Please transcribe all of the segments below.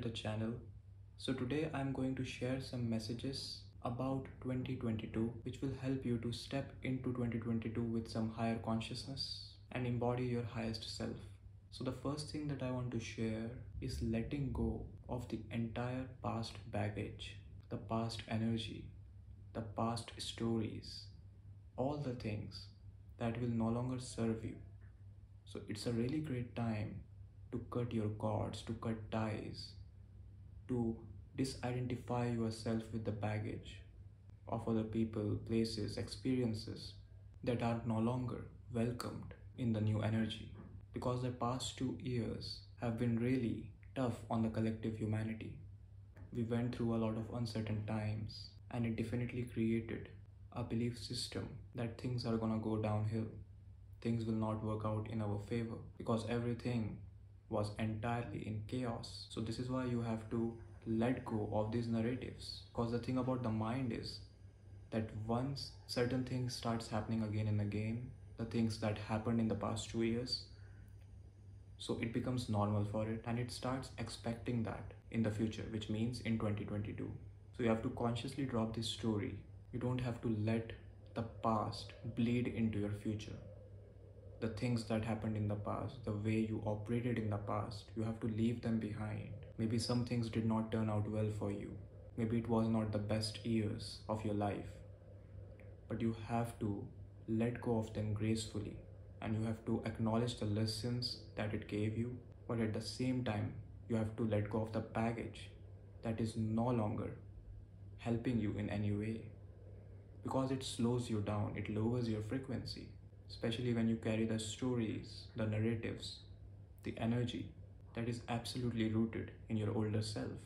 the channel. So today I'm going to share some messages about 2022 which will help you to step into 2022 with some higher consciousness and embody your highest self. So the first thing that I want to share is letting go of the entire past baggage, the past energy, the past stories, all the things that will no longer serve you. So it's a really great time to cut your cords, to cut ties, to disidentify yourself with the baggage of other people, places, experiences that are no longer welcomed in the new energy. Because the past 2 years have been really tough on the collective humanity. We went through a lot of uncertain times, and it definitely created a belief system that things are gonna go downhill. Things will not work out in our favor because everything was entirely in chaos. So this is why you have to let go of these narratives, because the thing about the mind is that once certain things starts happening again and again, the things that happened in the past 2 years, so it becomes normal for it and it starts expecting that in the future, which means in 2022. So you have to consciously drop this story. You don't have to let the past bleed into your future. The things that happened in the past, the way you operated in the past, you have to leave them behind. Maybe some things did not turn out well for you. Maybe it was not the best years of your life. But you have to let go of them gracefully, and you have to acknowledge the lessons that it gave you. But at the same time, you have to let go of the baggage that is no longer helping you in any way, because it slows you down, it lowers your frequency. Especially when you carry the stories, the narratives, the energy that is absolutely rooted in your older self.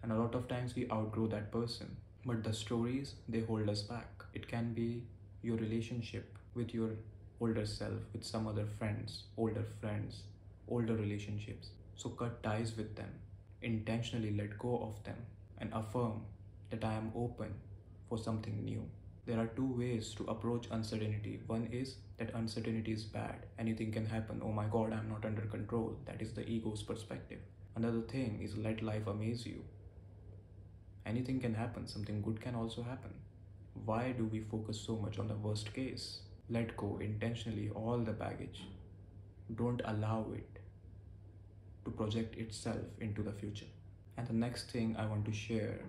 And a lot of times we outgrow that person, but the stories, they hold us back. It can be your relationship with your older self, with some other friends, older relationships. So cut ties with them, intentionally let go of them, and affirm that I am open for something new. There are two ways to approach uncertainty. One is that uncertainty is bad. Anything can happen. Oh my God, I'm not under control. That is the ego's perspective. Another thing is let life amaze you. Anything can happen. Something good can also happen. Why do we focus so much on the worst case? Let go intentionally all the baggage. Don't allow it to project itself into the future. And the next thing I want to share,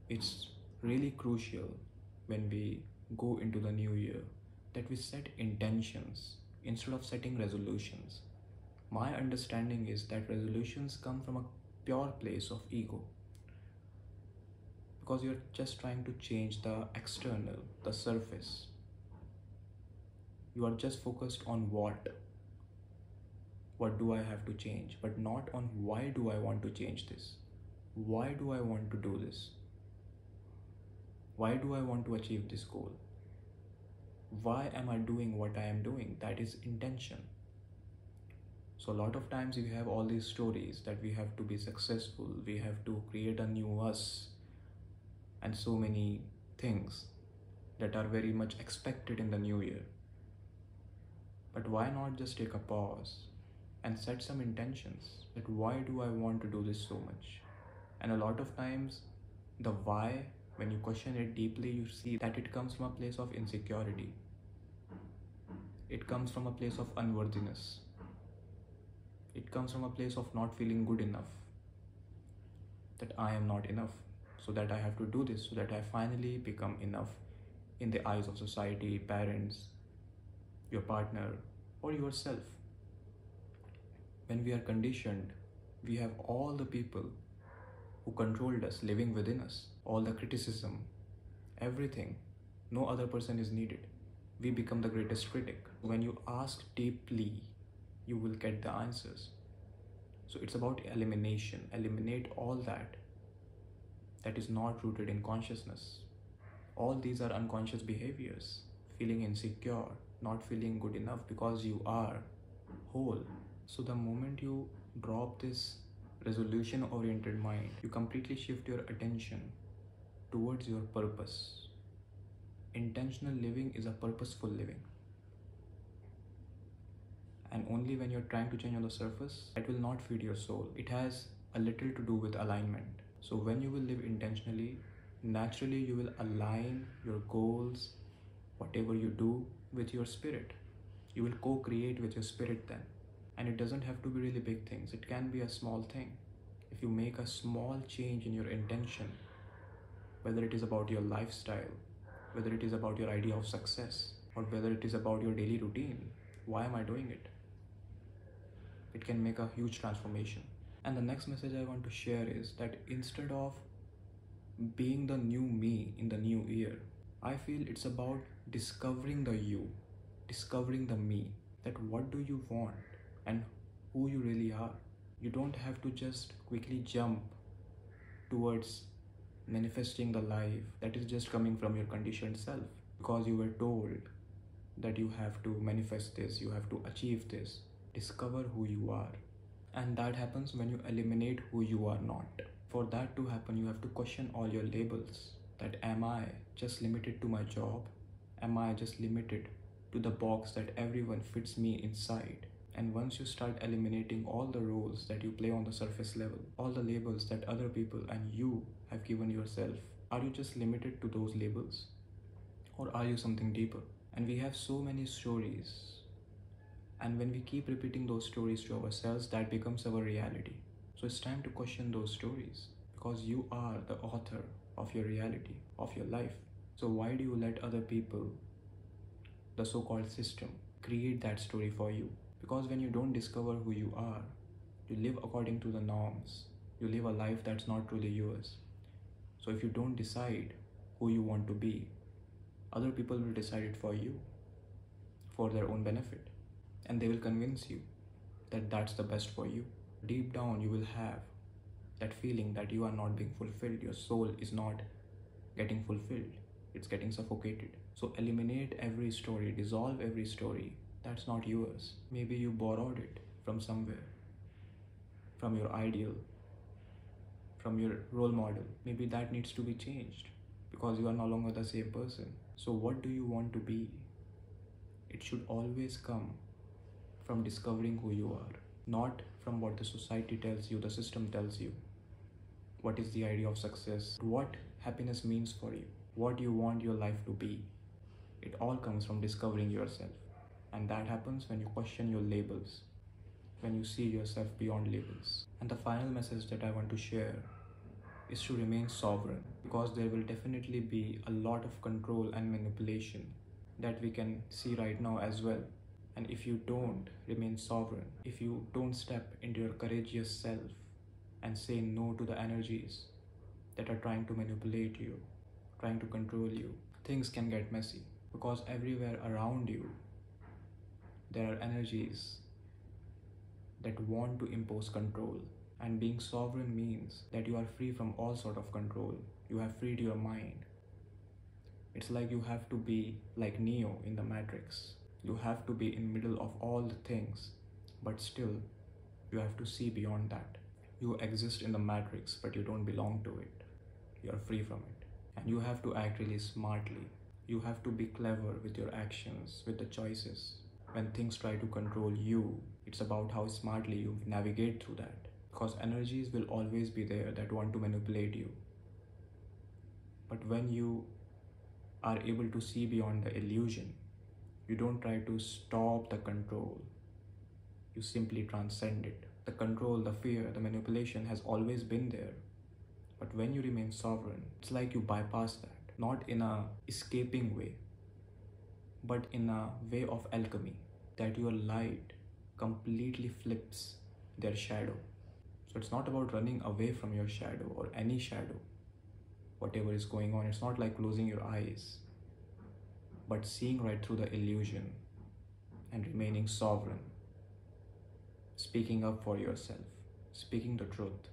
it's really crucial when we go into the new year, that we set intentions instead of setting resolutions. My understanding is that resolutions come from a pure place of ego, because you're just trying to change the external, the surface. You are just focused on what do I have to change, but not on why do I want to change this? Why do I want to do this? Why do I want to achieve this goal? Why am I doing what I am doing? That is intention. So a lot of times we have all these stories that we have to be successful, we have to create a new us, and so many things that are very much expected in the new year. But why not just take a pause and set some intentions that why do I want to do this so much? And a lot of times the why, when you question it deeply, you see that it comes from a place of insecurity. It comes from a place of unworthiness. It comes from a place of not feeling good enough. That I am not enough, so that I have to do this, so that I finally become enough in the eyes of society, parents, your partner, or yourself. When we are conditioned, we have all the people who controlled us living within us, all the criticism, everything. No other person is needed. We become the greatest critic. When you ask deeply, you will get the answers. So it's about elimination. Eliminate all that is not rooted in consciousness. All these are unconscious behaviors. Feeling insecure, not feeling good enough because you are whole. So the moment you drop this resolution-oriented mind, you completely shift your attention towards your purpose. Intentional living is a purposeful living. And only when you're trying to change on the surface, it will not feed your soul. It has a little to do with alignment. So when you will live intentionally, naturally you will align your goals, whatever you do, with your spirit. You will co-create with your spirit then. And it doesn't have to be really big things. It can be a small thing. If you make a small change in your intention, whether it is about your lifestyle, whether it is about your idea of success, or whether it is about your daily routine, why am I doing it? It can make a huge transformation. And the next message I want to share is that instead of being the new me in the new year, I feel it's about discovering the you, discovering the me, that what do you want and who you really are. You don't have to just quickly jump towards manifesting the life that is just coming from your conditioned self because you were told that you have to manifest this, you have to achieve this. Discover who you are. And that happens when you eliminate who you are not. For that to happen, you have to question all your labels. That am I just limited to my job? Am I just limited to the box that everyone fits me inside? And once you start eliminating all the roles that you play on the surface level, all the labels that other people and you have given yourself, are you just limited to those labels? Or are you something deeper? And we have so many stories. And when we keep repeating those stories to ourselves, that becomes our reality. So it's time to question those stories because you are the author of your reality, of your life. So why do you let other people, the so-called system, create that story for you? Because when you don't discover who you are, you live according to the norms. You live a life that's not truly yours. So if you don't decide who you want to be, other people will decide it for you, for their own benefit. And they will convince you that that's the best for you. Deep down, you will have that feeling that you are not being fulfilled. Your soul is not getting fulfilled. It's getting suffocated. So eliminate every story, dissolve every story that's not yours. Maybe you borrowed it from somewhere, from your ideal, from your role model. Maybe that needs to be changed because you are no longer the same person. So what do you want to be? It should always come from discovering who you are, not from what the society tells you, the system tells you. What is the idea of success? What happiness means for you? What you want your life to be? It all comes from discovering yourself. And that happens when you question your labels, when you see yourself beyond labels. And the final message that I want to share is to remain sovereign, because there will definitely be a lot of control and manipulation that we can see right now as well. And if you don't remain sovereign, if you don't step into your courageous self and say no to the energies that are trying to manipulate you, trying to control you, things can get messy, because everywhere around you there are energies that want to impose control. And being sovereign means that you are free from all sort of control. You have freed your mind. It's like you have to be like Neo in the Matrix. You have to be in middle of all the things, but still you have to see beyond that. You exist in the Matrix, but you don't belong to it. You are free from it. And you have to act really smartly. You have to be clever with your actions, with the choices. When things try to control you, it's about how smartly you navigate through that. Because energies will always be there that want to manipulate you. But when you are able to see beyond the illusion, you don't try to stop the control. You simply transcend it. The control, the fear, the manipulation has always been there. But when you remain sovereign, it's like you bypass that. Not in a escaping way, but in a way of alchemy. That your light completely flips their shadow. So it's not about running away from your shadow or any shadow. Whatever is going on, it's not like closing your eyes, but seeing right through the illusion and remaining sovereign. Speaking up for yourself, speaking the truth,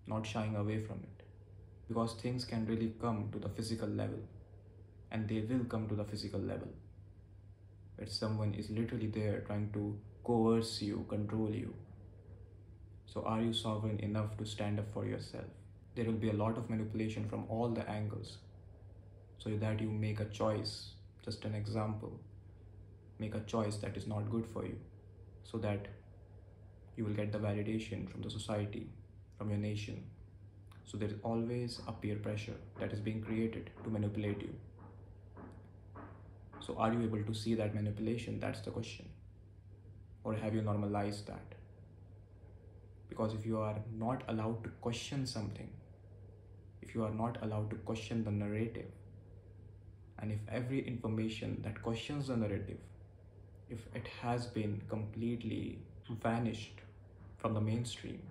not shying away from it. Because things can really come to the physical level, and they will come to the physical level, where someone is literally there trying to coerce you, control you. So are you sovereign enough to stand up for yourself? There will be a lot of manipulation from all the angles, so that you make a choice. Just an example. make a choice that is not good for you, so that you will get the validation from the society, from your nation. So there is always a peer pressure that is being created to manipulate you. So are you able to see that manipulation? That's the question. Or have you normalized that? Because if you are not allowed to question something, if you are not allowed to question the narrative, and if every information that questions the narrative, if it has been completely vanished from the mainstream,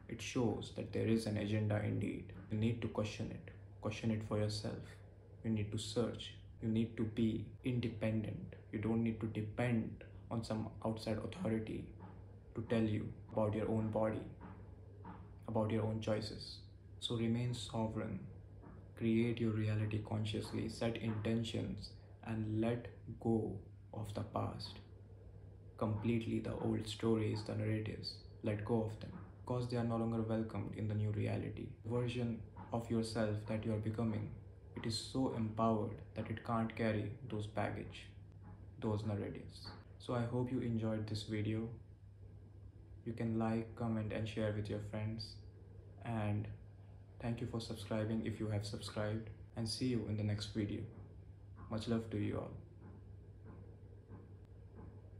it shows that there is an agenda indeed. You need to question it for yourself. You need to search. You need to be independent. You don't need to depend on some outside authority to tell you about your own body, about your own choices. So remain sovereign. Create your reality consciously, set intentions, and let go of the past. Completely the old stories, the narratives, let go of them, because they are no longer welcomed in the new reality. Version of yourself that you are becoming, it is so empowered that it can't carry those baggage, those narratives. So I hope you enjoyed this video. You can like, comment, and share with your friends. And thank you for subscribing if you have subscribed. And see you in the next video. Much love to you all.